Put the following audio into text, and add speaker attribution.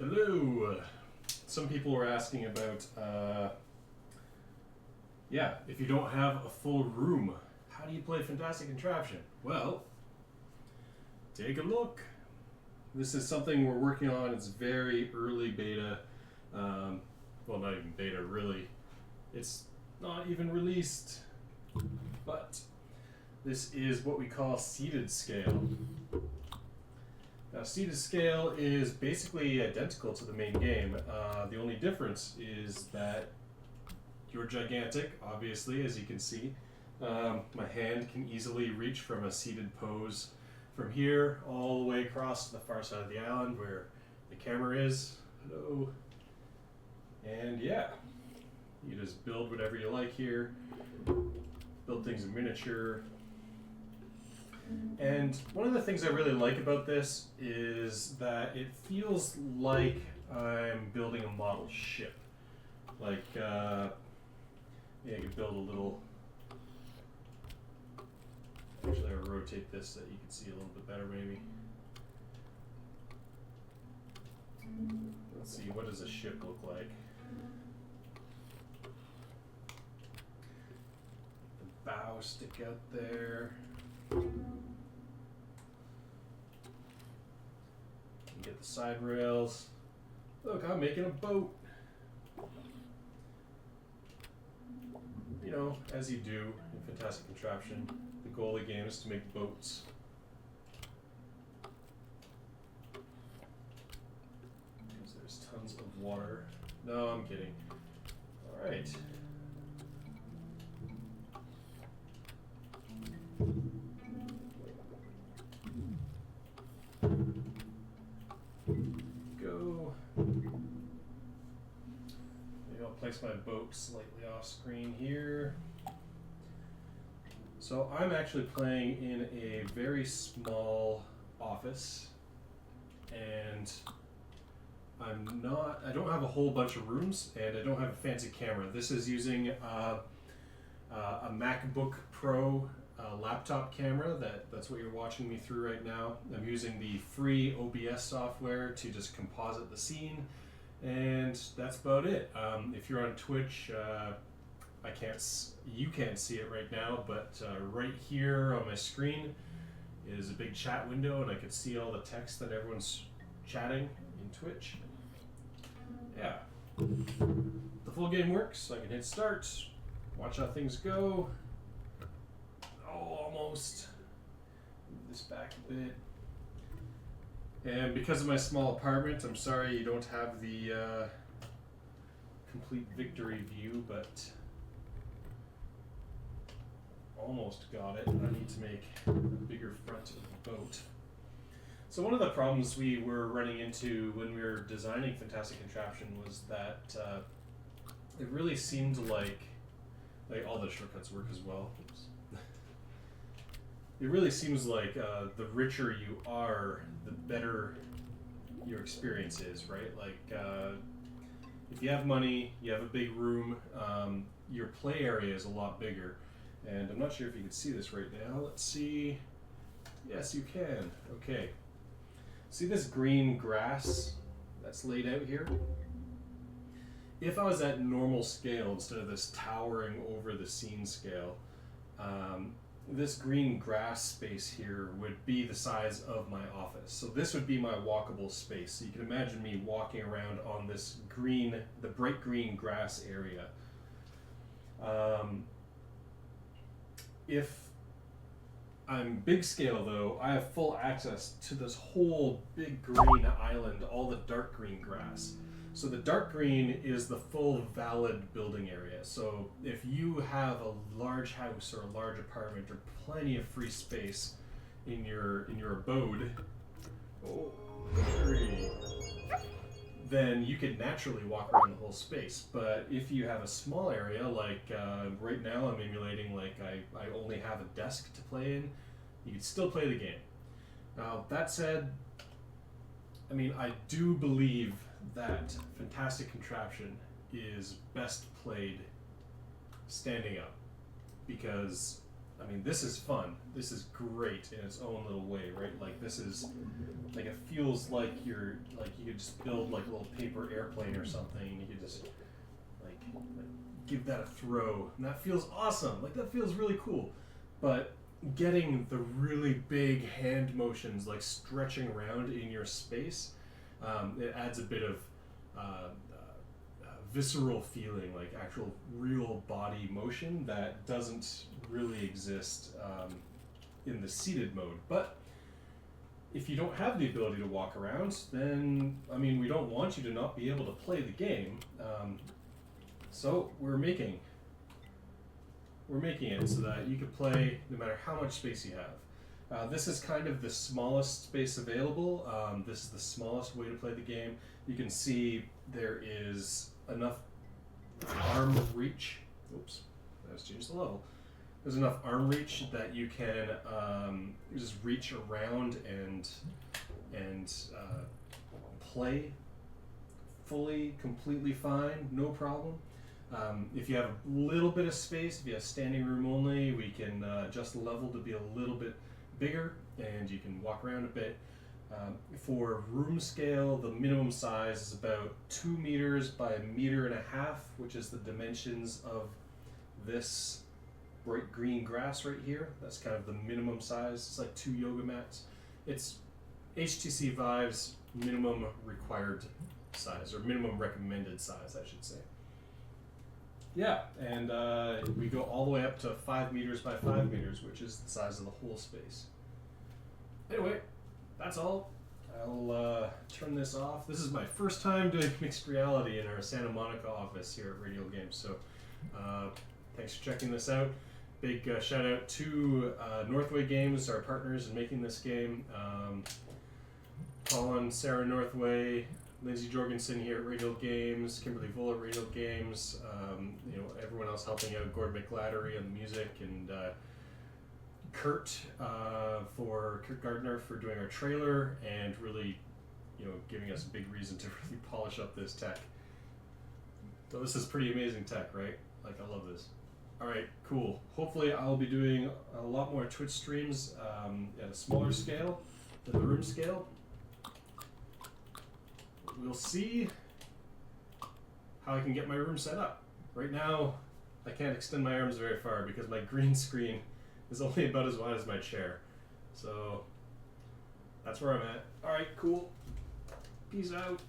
Speaker 1: Hello. Some people were asking about, if you don't have a full room, how do you play Fantastic Contraption? Well, take a look. This is something we're working on. It's very early beta. Well, not even beta, really. It's not even released. But this is what we call seated scale. Now, seated scale is basically identical to the main game. The only difference is that you're gigantic, obviously, as you can see. My hand can easily reach from a seated pose from here all the way across to the far side of the island where the camera is. Hello. And yeah, you just build whatever you like here. Build things in miniature. And one of the things I really like about this is that it feels like I'm building a model ship. Like, I could build a little... Actually, I'll rotate this so that you can see a little bit better, maybe. Let's see, what does a ship look like? The bow stick out there. Get the side rails. Look, I'm making a boat. You know, as you do in Fantastic Contraption, the goal of the game is to make boats. Because there's tons of water. No, I'm kidding. Alright. Go. Maybe I'll place my boat slightly off screen here. So I'm actually playing in a very small office, and I don't have a whole bunch of rooms, and I don't have a fancy camera. This is using a Macbook Pro laptop camera. That's what you're watching me through right now. I'm using the free OBS software to just composite the scene, and that's about it. If you're on Twitch, you can't see it right now, but right here on my screen is a big chat window, and I can see all the text that everyone's chatting in Twitch. Yeah. The full game works. I can hit start, watch how things go. Oh, almost. Move this back a bit. And because of my small apartment, I'm sorry you don't have the complete victory view, but almost got it. I need to make a bigger front of the boat. So one of the problems we were running into when we were designing Fantastic Contraption was that it really seemed like all the shortcuts work as well. Oops. It really seems like the richer you are, the better your experience is, right? Like, if you have money, you have a big room, your play area is a lot bigger. And I'm not sure if you can see this right now. Let's see. Yes, you can. Okay. See this green grass that's laid out here? If I was at normal scale instead of this towering over the scene scale, this green grass space here would be the size of my office. So this would be my walkable space. So you can imagine me walking around on this green, the bright green grass area. If I'm big scale though, I have full access to this whole big green island, all the dark green grass. So the dark green is the full valid building area. So if you have a large house or a large apartment or plenty of free space in your abode, then you could naturally walk around the whole space. But if you have a small area, like right now I'm emulating like I only have a desk to play in, you could still play the game. Now that said, I mean, I do believe that Fantastic Contraption is best played standing up, because I mean, this is fun. This is great in its own little way, right? Like this is, like it feels like you're, like you could just build like a little paper airplane or something. You could just like give that a throw, and that feels awesome. Like that feels really cool. But getting the really big hand motions, like stretching around in your space, it adds a bit of visceral feeling, like actual real body motion that doesn't really exist in the seated mode. But if you don't have the ability to walk around, then I mean, we don't want you to not be able to play the game. So we're making it so that you can play no matter how much space you have. This is kind of the smallest space available. This is the smallest way to play the game. You can see there is enough arm reach. Oops, let's change the level. There's enough arm reach that you can just reach around and play fully, completely fine, no problem. If you have a little bit of space, if you have standing room only, we can adjust the level to be a little bit bigger, and you can walk around a bit. For room scale, the minimum size is about 2 meters by 1.5 meters, which is the dimensions of this bright green grass right here. That's kind of the minimum size. It's like 2 yoga mats. It's HTC Vive's minimum required size, or minimum recommended size, I should say. Yeah, and we go all the way up to 5 meters by 5 meters, which is the size of the whole space. Anyway, that's all. I'll turn this off. This is my first time doing mixed reality in our Santa Monica office here at Radio Games, so thanks for checking this out. Big shout out to Northway Games, our partners in making this game. Colin, Sarah Northway, Lindsay Jorgensen here at Radio Games, Kimberly Voll at Radio Games, everyone else helping out, Gord McLattery on the music, and Kurt Gardner for doing our trailer, and really, giving us a big reason to really polish up this tech. So this is pretty amazing tech, right? Like, I love this. All right, cool. Hopefully I'll be doing a lot more Twitch streams at a smaller scale than the room scale. We'll see how I can get my room set up. Right now, I can't extend my arms very far because my green screen is only about as wide as my chair. So that's where I'm at. All right, cool. Peace out.